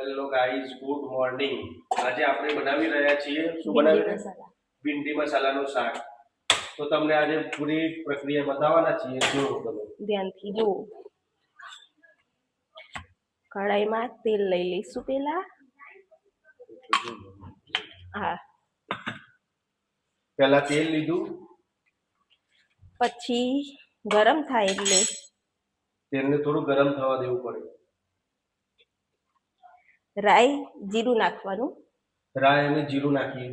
Hello guys, good morning. આજે આપણે બનાવી રહ્યા છીએ શું બનાવી રહ્યા? ભીંડી મસાલાનું શાક. તો તમને આજે પૂરી પ્રક્રિયા બતાવવાના છીએ. જો તમે ધ્યાનથી જુઓ. કઢાઈમાં તેલ લઈ લઈશું પહેલા. પહેલા તેલ લીધું, પછી ગરમ થાય એટલે તેલને થોડું ગરમ થવા દેવું પડે. રાઈ જીરું નાખવાનું. રાઈ અને જીરું નાખીએ.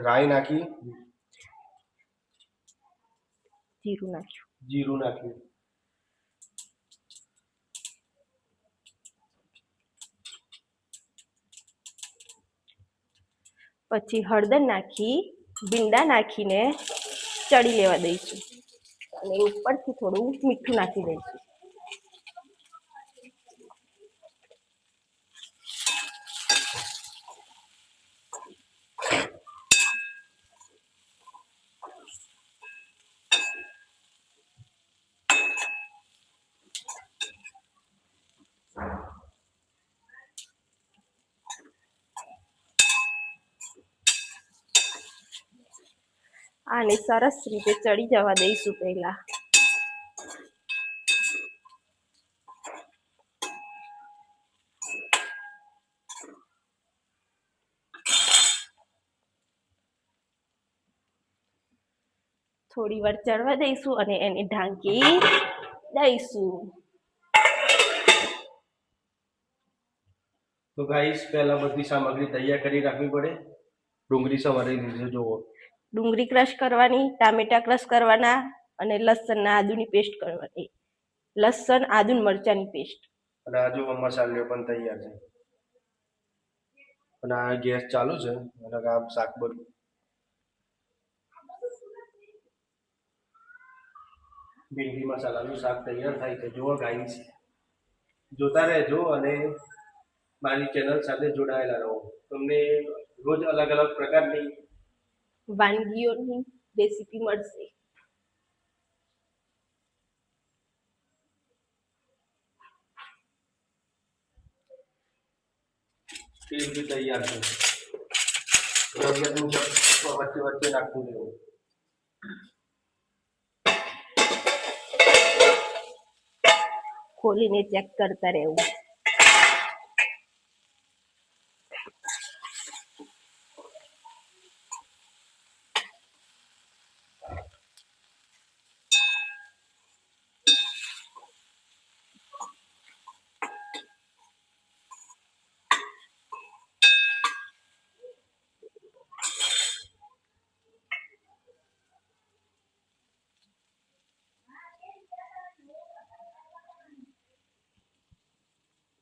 રાઈ નાખી, જીરું નાખ્યું. જીરું નાખ્યું. પછી હળદર નાખી ભીંડા નાખીને ચડી લેવા દઈશું અને ઉપરથી થોડું મીઠું નાખી દઈશું. આને સરસ રીતે ચડી જવા દઈશું પહેલા. થોડી વાર ચડવા દઈશું અને એને ઢાંકી દઈશું. તો ગાઈસ, પહેલા બધી સામગ્રી તૈયાર કરી રાખવી પડે. ડુંગળી સમારી લીધી જુઓ. ડુંગળી ક્રશ કરવાની, ટામેટા ક્રશ કરવાના અને લસણ ના આદુની પેસ્ટ કરવાની. લસણ આદુ મરચાની પેસ્ટ. અને આ જો મસાલો પણ તૈયાર છે. અને આ ગેસ ચાલુ છે અને આ શાક બધું ભીંડી મસાલાનું શાક તૈયાર થાય છે. જુઓ ગાઈસ, જોતા રહેજો અને મારી ચેનલ સાથે જોડાયેલા રહો. તમને રોજ અલગ અલગ પ્રકારની વાનગીઓની રેસીપી મળશે. તેલ બી તૈયાર છે. જરૂરિયાત મુજબ વચ્ચે વચ્ચે નાખતું રહેવું. ખોલીને ચેક કરતા રહેવું.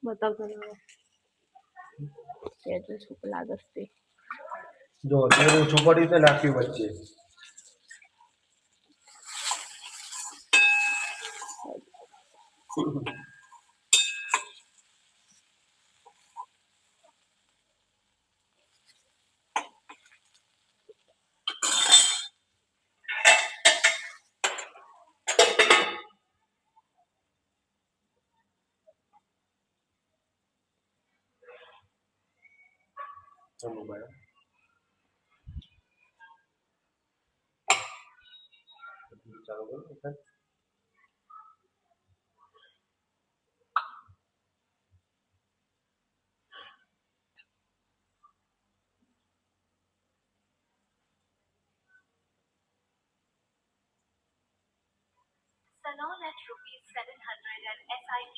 બતાવતો શું લાગે છે. જો તેલ ઓછું પડ્યું તો નાખ્યું વચ્ચે. મોબાઈલ ચાલુ કરો.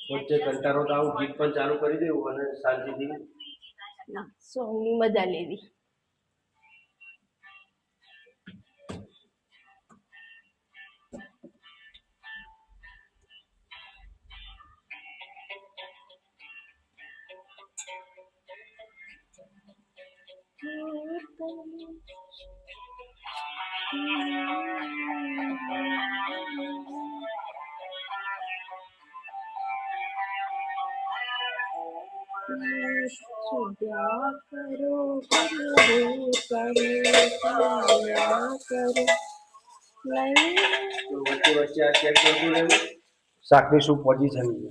વચ્ચે કંટાળો તો આવું ગીત પણ ચાલુ કરી દેવું અને શાંતિથી સોંગની મજા લેવી. સુધ્યા કરો કરો ચાલ્યા કરો નહીં. તો વચ્ચે વચ્ચે આ ચેક કરતું રહેવું શાકની શું પોઝિશન છે.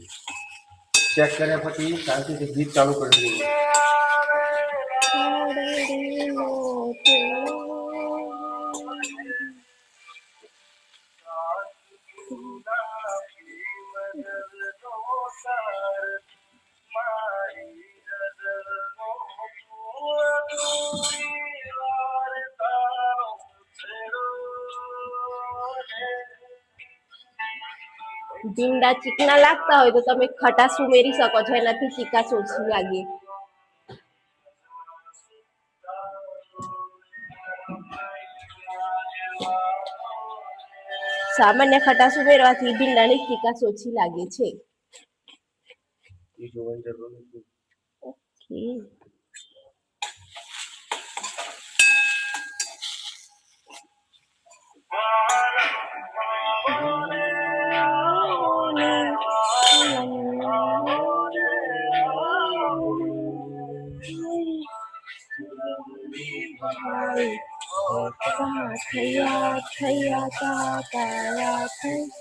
ચેક કર્યા પછી શાંતિથી ગીત ચાલુ કરી દેવું. ભીંડા ચીકણા લાગતા હોય તો તમે ખટાશ ઉમેરી શકો છો, એનાથી ચીકાશ ઓછી લાગે. સામાન્ય ખટાશ ઉમેરવાથી ભીંડાની ચીકાશ ઓછી લાગે છે. એ જોવાની જરૂર નથી. ઓકે. થયા થયા તારા થયા.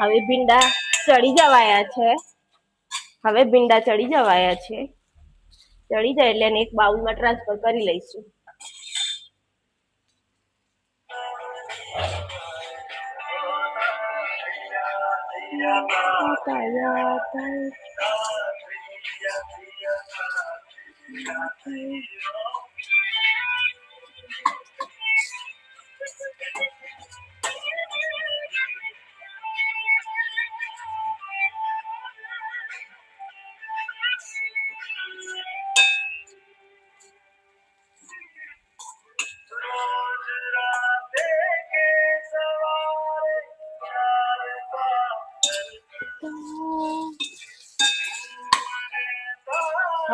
હવે ભીંડા ચડી જવાયા છે. ચડી જાય એટલે એને એક બાઉલમાં ટ્રાન્સફર કરી લઈશું.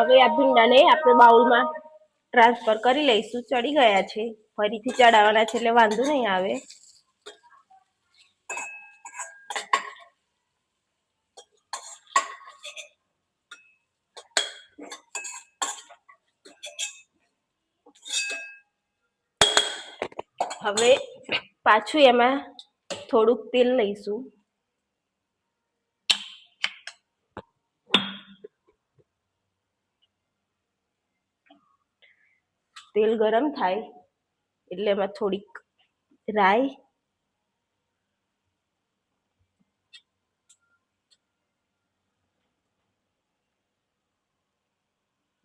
હવે આ ભીંડાને આપણે બાઉલમાં ટ્રાન્સફર કરી લઈશું. ચડી ગયા છે, ફરીથી ચડાવવાના છે એટલે વાંધો નહીં આવે. હવે પાછું એમાં થોડુંક તેલ લઈશું. તેલ ગરમ થાય એટલે એમાં થોડીક રાઈ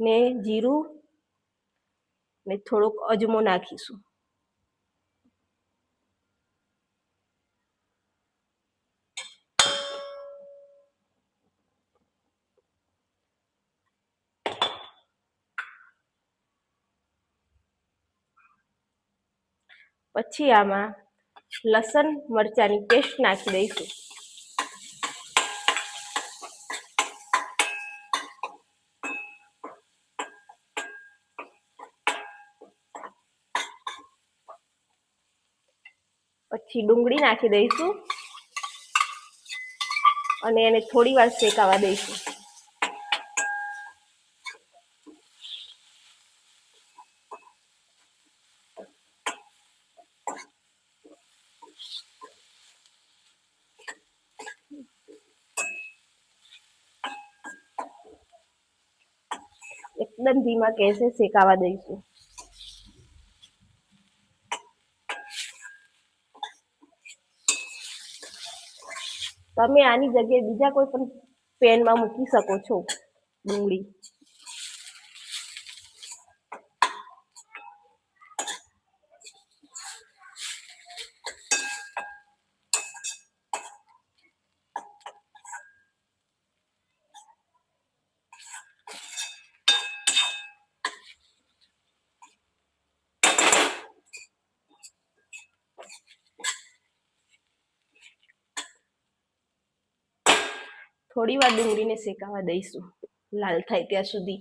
ને જીરું ને થોડોક અજમો નાખીશું. પછી આમાં લસણ મરચાંની પેસ્ટ નાખી દઈશું. પછી ડુંગળી નાખી દઈશું અને એને થોડી વાર શેકાવા દઈશું. એકદમ ધીમા ગેસે શેકાવા દઈશું. તમે આની જગ્યાએ બીજા કોઈ પણ પેનમાં મૂકી શકો છો ડુંગળી. થોડી વાર ડુંગળીને શેકાવા દઈશું. લાલ થાય ત્યાં સુધી.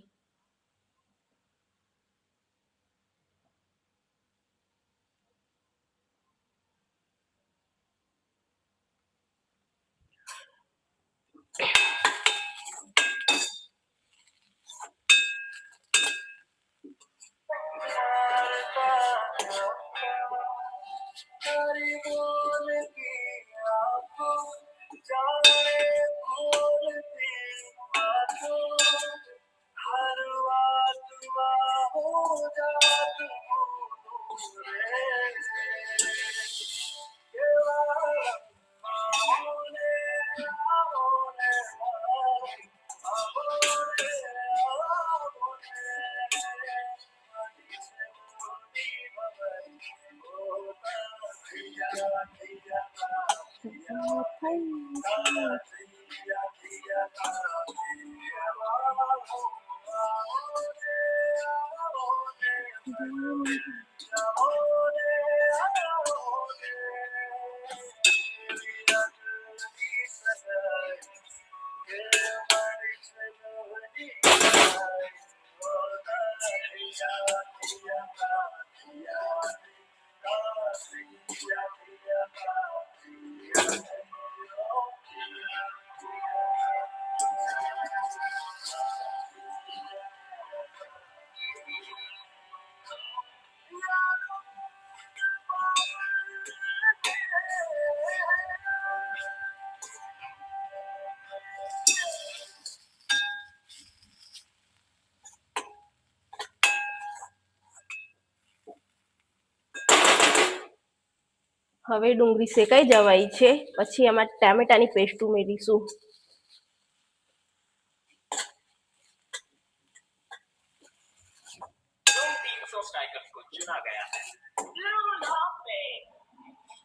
હવે ડુંગળી શેકાઈ જવાય છે, પછી એમાં ટામેટાની પેસ્ટ ઉમેરીશું.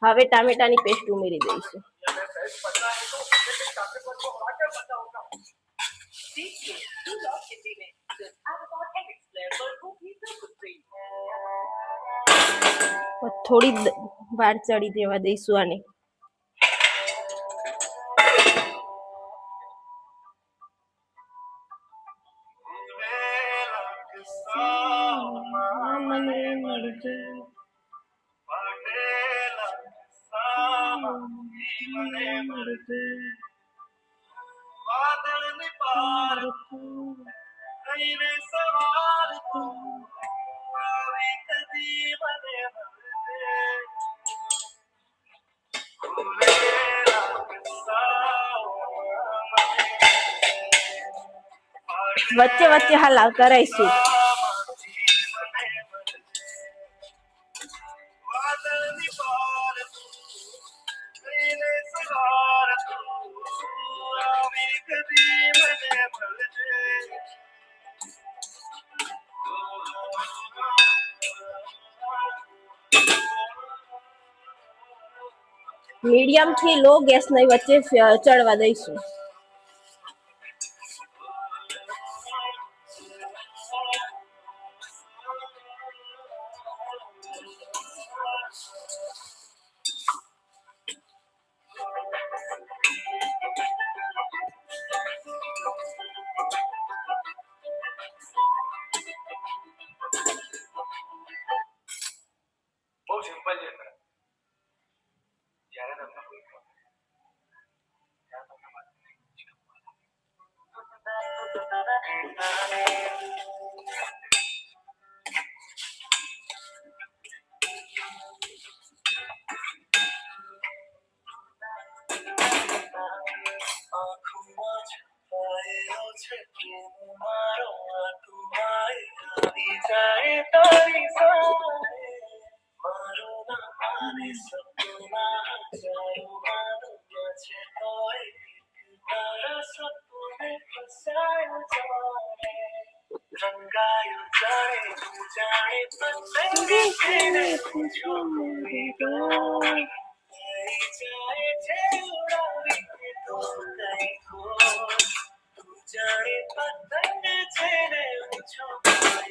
હવે ટામેટાની પેસ્ટ ઉમેરી દઈશું. થોડી વાર ચડી દેવા દઈશું આને. વચ્ચે વચ્ચે હલાવતા રહીશું. મીડિયમ થી લો ગેસ ની વચ્ચે ચડવા દઈશું. બહુ સિમ્પલ છે જ્યારે તમને કોઈ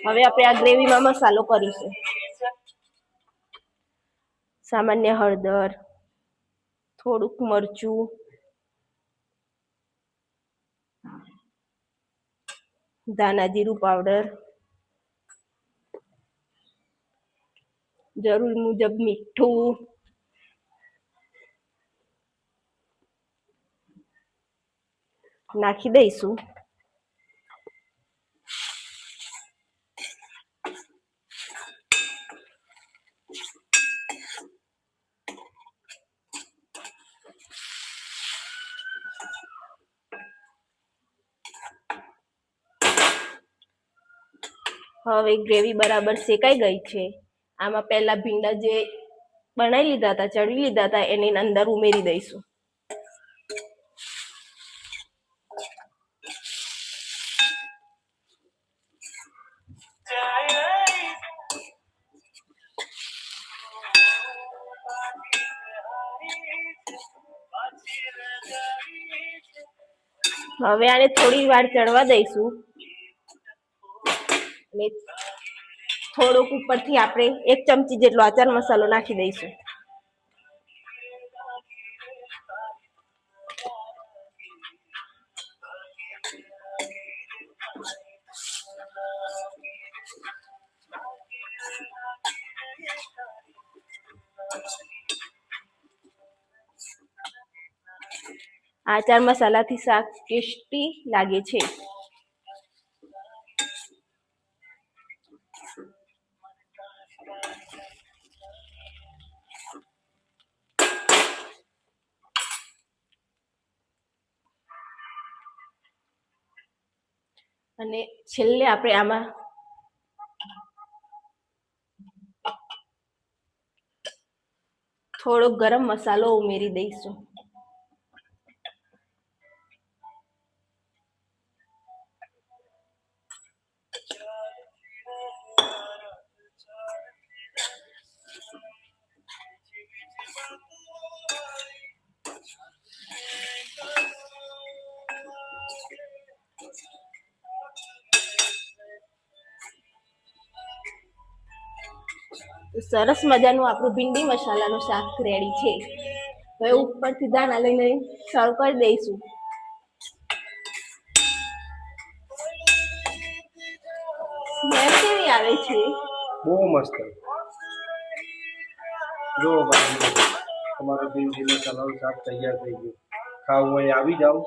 હવે આપણે આ ગ્રેવીમાં મસાલો કરીશું. સામાન્ય હળદર, થોડુંક મરચું, ધાણા જીરું પાવડર, જરૂર મુજબ મીઠું, નાખી દઈશું. હવે ગ્રેવી બરાબર શેકાઈ ગઈ છે. આમાં પહેલા ભીંડા જે બનાવી લીધા હતા, ચડી લીધા હતા, એની અંદર ઉમેરી દઈશું. હવે આને થોડી વાર ચડવા દઈશું અને થોડુંક ઉપરથી આપણે 1 ચમચી જેટલો આચાર મસાલો નાખી દઈશું. આચાર મસાલાથી શાક ટેસ્ટી લાગે છે. અને છેલ્લે આપણે આમાં થોડો ગરમ મસાલો ઉમેરી દઈશું. સરસ મજાનું આપણું ભીંડી મસાલાનું શાક રેડી છે. હવે ઉપરથી દાણા લઈને સર્વ કરી દઈશું. સ્મેલ કેવી આવે છે? બહુ મસ્ત. જો ભાઈ, તમારો ભીંડી મસાલાનું શાક તૈયાર થઈ ગયું. ખાવું હોય આવી જાઓ.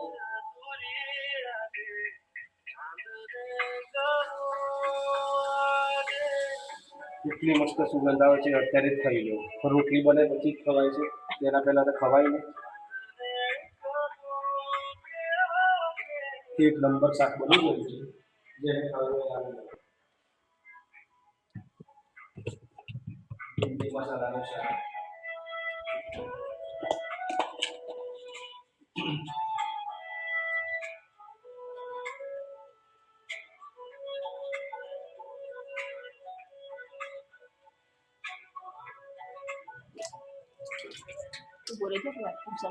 એટલી મસ્ત સુગંધ આવે છે, અત્યારે જ ખાઈ લો. રોટલી બને પછી જ ખવાય છે, તેના પહેલા તો ખવાય નહીં. એક નંબર શાક બની ગયું છે. જેને ખાવું હોય આવી જાઓ. ભીંડી મસાલાનું શાક. બોલે છે વાત સમય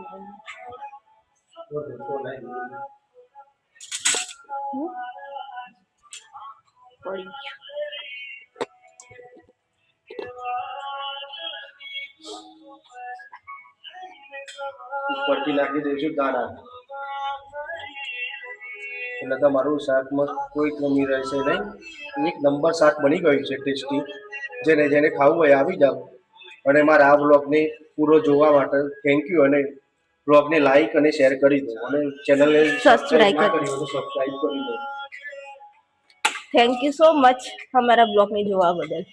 પડી ઉપરથી નાખી દઈશું દાણા, એટલે તમારું શાકમાં કોઈ કમી રહેશે નહીં. એક નંબર શાક બની ગયું છે, ટેસ્ટી. જેને જેને ખાવું હોય આવી જાઓ. અને મારા આ બ્લોગને પૂરો જોવા માટે થેન્ક યુ. અને બ્લોગને લાઈક અને શેર કરી દો અને ચેનલને સબસ્ક્રાઇબ ના કરી હોય તો સબસ્ક્રાઇબ કરી દો. થેન્ક યુ સો મચ અમારા બ્લોગને જોવા બદલ.